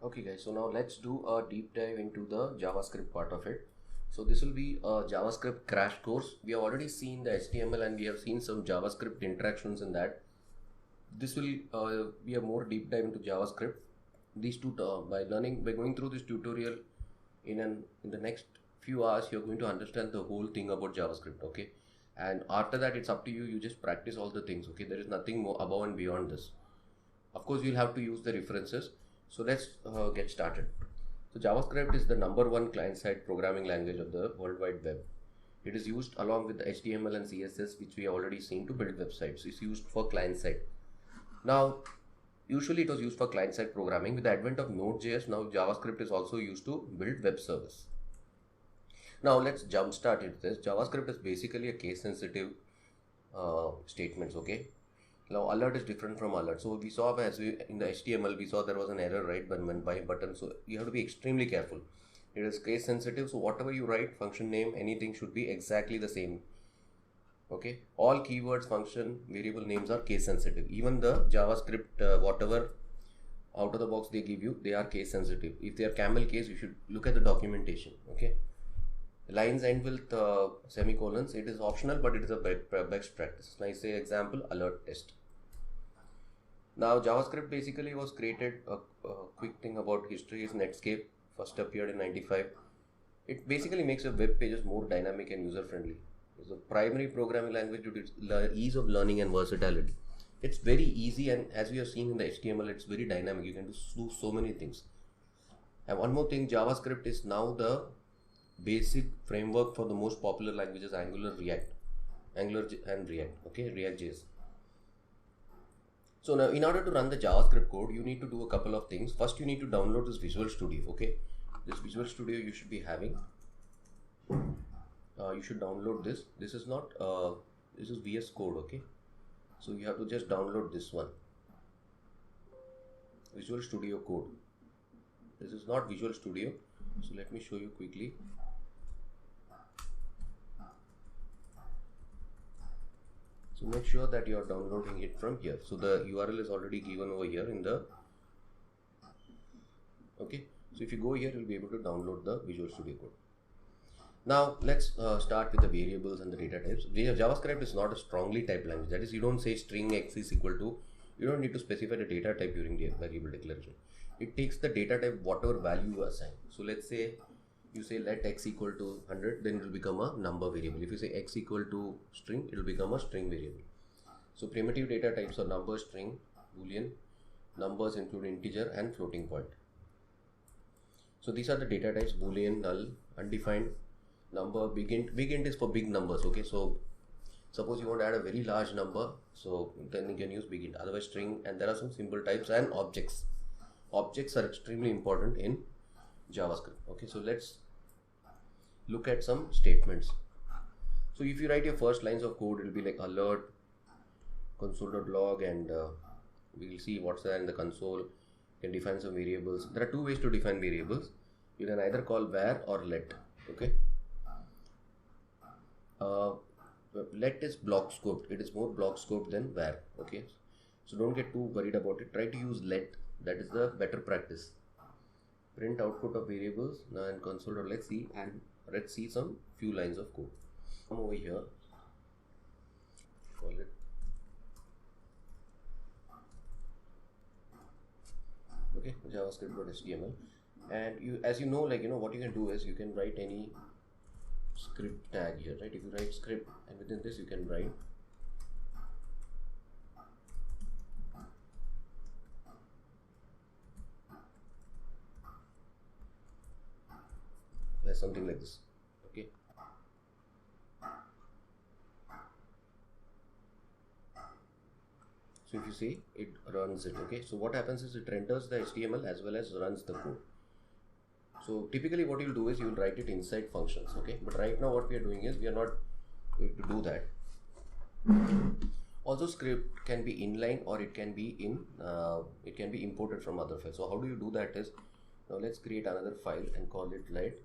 Okay guys, so now let's do a deep dive into the JavaScript part of it. So this will be a JavaScript crash course. We have already seen the HTML and we have seen some JavaScript interactions in that. This will be a more deep dive into JavaScript. These two by going through this tutorial in the next few hours, you're going to understand the whole thing about JavaScript. Okay, and after that, it's up to you. You just practice all the things. Okay, there is nothing more above and beyond this. Of course, you'll have to use the references. So let's get started. So JavaScript is the #1 client-side programming language of the World Wide Web. It is used along with the HTML and CSS, which we have already seen, to build websites. It's used for client-side. Now, usually it was used for client-side programming. With the advent of Node.js, now JavaScript is also used to build web service. Now let's jumpstart into this. JavaScript is basically a case-sensitive statements. Okay. Now alert is different from alert. So we saw in the HTML we saw there was an error right by button. So you have to be extremely careful. It is case sensitive. So whatever you write, function name, anything should be exactly the same. Okay. All keywords, function, variable names are case sensitive. Even the JavaScript, whatever out of the box they give you, they are case sensitive. If they are camel case, you should look at the documentation. Okay. Lines end with semicolons. It is optional, but it is a best practice. Now, say example alert test. Now JavaScript basically was created. A quick thing about history is Netscape first appeared in '95. It basically makes your web pages more dynamic and user friendly. It's a primary programming language due to its ease of learning and versatility. It's very easy, and as we have seen in the HTML, it's very dynamic. You can do so many things. And one more thing, JavaScript is now the basic framework for the most popular languages, Angular and React. Okay, React.js. So now, in order to run the JavaScript code, you need to do a couple of things. First, you need to download this Visual Studio. Okay, this Visual Studio you should be having. You should download this. This is not. This is VS Code. Okay, so you have to just download this one. Visual Studio Code. This is not Visual Studio. So let me show you quickly. So make sure that you are downloading it from here. So the URL is already given over here in the. Okay. So if you go here, you'll be able to download the Visual Studio Code. Now let's start with the variables and the data types. JavaScript is not a strongly typed language. That is, you don't say string x is equal to. You don't need to specify the data type during the variable declaration. It takes the data type whatever value you assign. So let's say you say let x equal to 100, then it will become a number variable. If you say x equal to string, it will become a string variable. So primitive data types are number, string, boolean. Numbers include integer and floating point. So these are the data types: boolean, null, undefined, number, big int. Big int is for big numbers. Okay, so suppose you want to add a very large number, so then you can use big int. Otherwise string, and there are some symbol types and objects. Objects are extremely important in JavaScript. Okay, so let's look at some statements. So if you write your first lines of code, it will be like alert, console.log, and we will see what's there in the console. You can define some variables. There are two ways to define variables. You can either call var or let. Okay. Let is block scoped. It is more block scoped than var. Okay. So don't get too worried about it. Try to use let. That is the better practice. Print output of variables now in console. Let's see some few lines of code. Come over here. Call it. Okay, JavaScript.html, and as you know, what you can do is you can write any script tag here, right? If you write script, and within this you can write something like this. Okay. So if you see, it runs it. Okay. So what happens is it renders the HTML as well as runs the code. So typically what you'll do is you will write it inside functions. Okay. But right now what we are doing is we are not going to do that. Also, script can be inline or it can be imported from other files. So how do you do that is, now let's create another file and call it write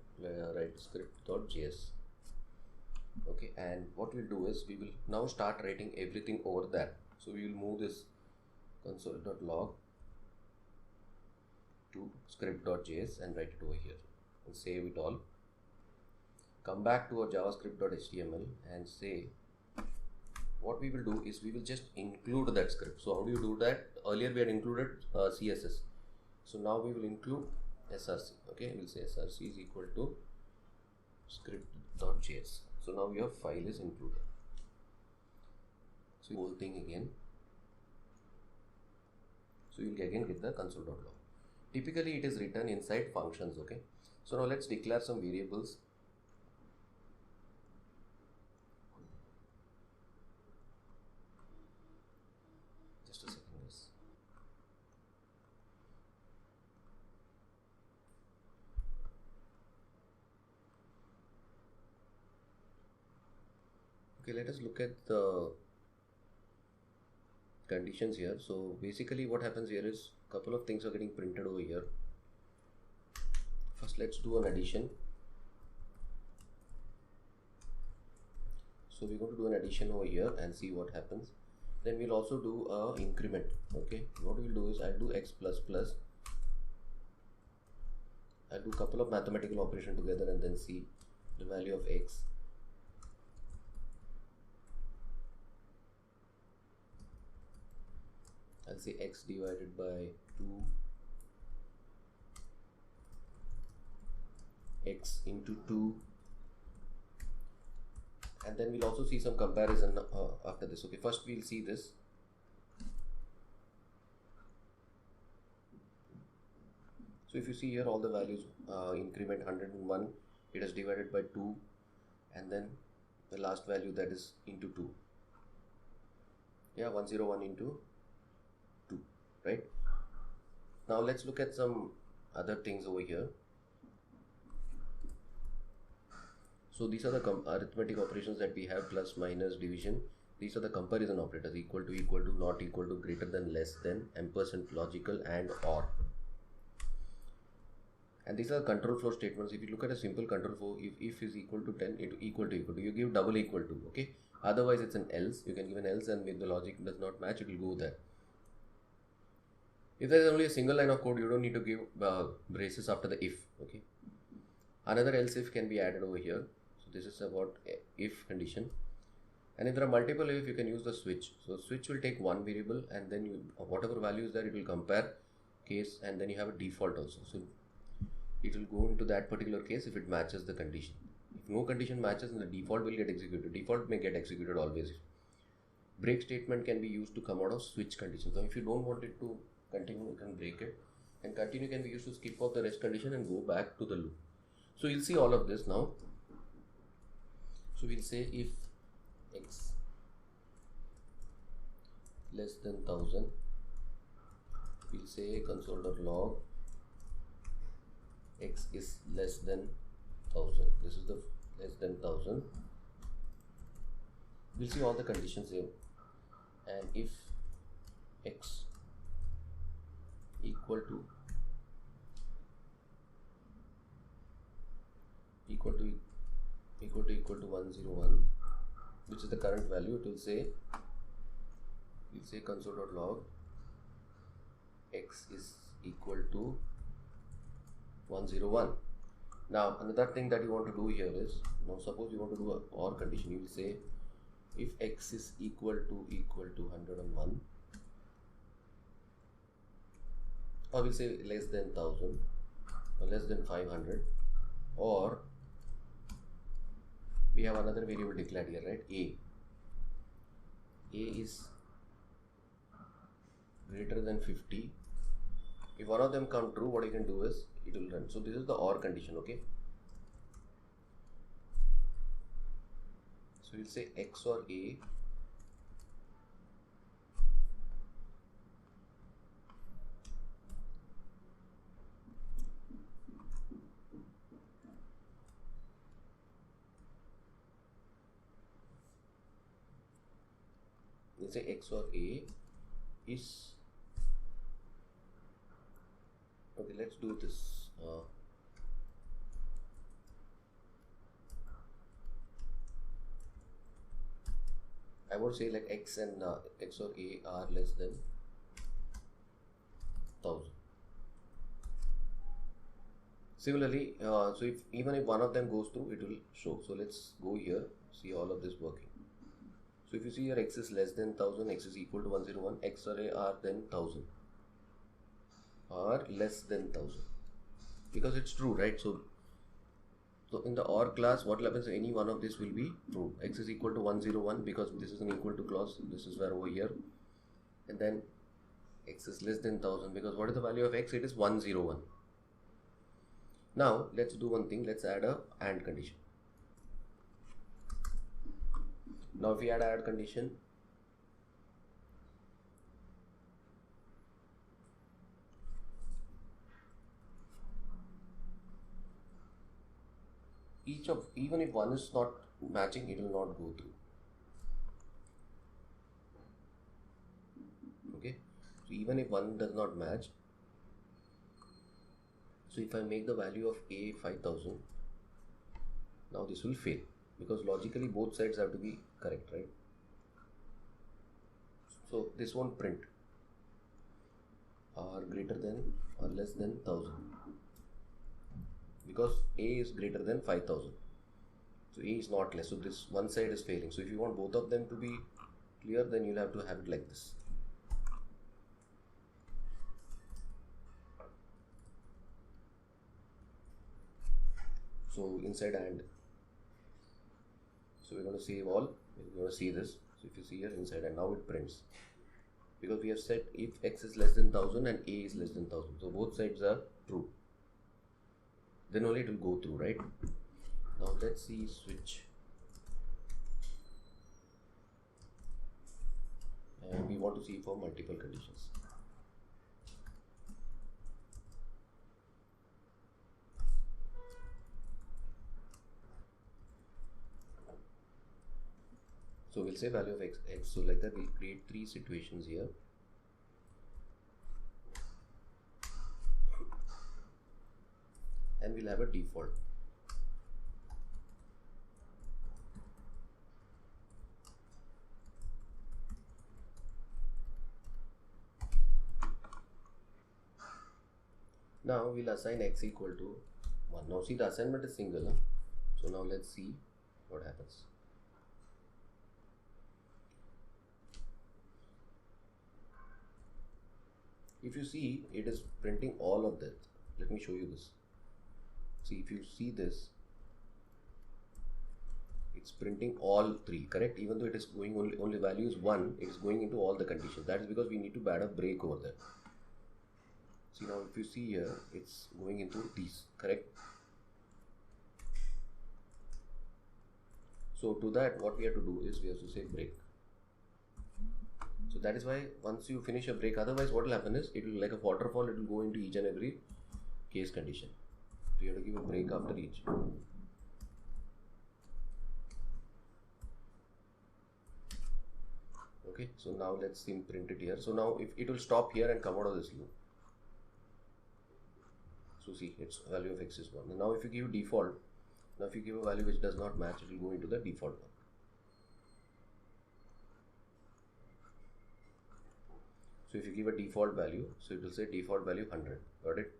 script.js. Okay, and what we'll do is we will now start writing everything over there. So we will move this console.log to script.js and write it over here and save it all. Come back to our javascript.html and say what we will do is we will just include that script. So how do you do that? Earlier we had included CSS. So now we will include src. Okay, we'll say src is equal to script.js. So now your file is included. So whole thing again. So you'll again get the console.log. Typically it is written inside functions. Okay, so now let's declare some variables. Just a second, guys. Okay, let us look at the conditions here. So basically what happens here is a couple of things are getting printed over here. First let's do an addition. So we're going to do an addition over here and see what happens. Then we'll also do a increment. Okay, what we'll do is I'll do x plus plus. I'll do a couple of mathematical operations together and then see the value of x. I'll say x divided by 2 x into 2, and then we'll also see some comparison after this. Okay, first we'll see this. So if you see here all the values, increment 101, it is divided by 2, and then the last value, that is into 2. Yeah, 101 into 2, right? Now let's look at some other things over here. So these are the arithmetic operations that we have: plus, minus, division. These are the comparison operators: equal to, not equal to, greater than, less than, ampersand, logical, and or. And these are control flow statements. If you look at a simple control flow, if is equal to 10, it equal to, you give double equal to. Okay, otherwise it's an else. You can give an else, and if the logic does not match, it will go there. If there is only a single line of code, you don't need to give braces after the if. Okay, another else if can be added over here. So this is about if condition. And if there are multiple if, you can use the switch. So switch will take one variable, and then you, whatever value is there, it will compare case, and then you have a default also. So it will go into that particular case if it matches the condition. If no condition matches, then the default will get executed. Default may get executed always. Break statement can be used to come out of switch condition. So if you don't want it to continue, you can break it, and continue can be used to skip off the rest condition and go back to the loop. So you'll see all of this now. So we'll say if x less than 1000, we'll say console.log x is less than 1000. This is the less than 1000. We'll see all the conditions here. And if x equal to 101, which is the current value, it will say, we'll say console.log x is equal to 101. Now another thing that you want to do here is, now suppose you want to do a or condition, you will say if x is equal to 101, or we'll say less than 1000 or less than 500, or we have another variable declared here, right? A is greater than 50. If one of them come true, what you can do is it will run. So this is the or condition. Okay, so we'll say XOR A XOR A is, okay, let's do this. I would say like x and XOR A are less than 1000. Similarly, so if even if one of them goes through, it will show. So let's go here, see all of this working. So if you see here, x is less than 1000, x is equal to 101, x array are then 1000 or less than 1000, because it's true, right? So in the OR class, what happens, any one of this will be true. X is equal to 101 because this is an equal to clause. This is where over here. And then x is less than 1000 because what is the value of x? It is 101. Now let's do one thing. Let's add a AND condition. Now if we add AND condition, even if one is not matching, it will not go through. Okay, so even if one does not match, so if I make the value of a 5000, now this will fail because logically both sides have to be correct, right? So this won't print or greater than or less than 1000 because a is greater than 5000. So a is not less, so this one side is failing. So if you want both of them to be clear, then you'll have to have it like this. So inside AND, so we're going to save all, we're going to see this. So if you see here inside, and now it prints because we have said if x is less than 1000 and a is less than 1000, so both sides are true, then only it will go through, right? Now let's see switch, and we want to see for multiple conditions. So we'll say value of x. So like that, we'll create 3 situations here. And we'll have a default. Now we'll assign x equal to 1. Now see, the assignment is single. Huh? So now let's see what happens. If you see, it is printing all of that. Let me show you this. See, if you see this, it's printing all 3, correct? Even though it is going only value is 1, it is going into all the conditions. That is because we need to add a break over there. See, now if you see here, it's going into these, correct? So to that, what we have to do is we have to say break. So that is why once you finish a break, otherwise what will happen is, it will like a waterfall, it will go into each and every case condition. So you have to give a break after each. Okay, so now let's see print it here. So now if it will stop here and come out of this loop. So see, its value of x is 1. Now if you give default, now if you give a value which does not match, it will go into the default one. So if you give a default value, so it will say default value 100. Got it?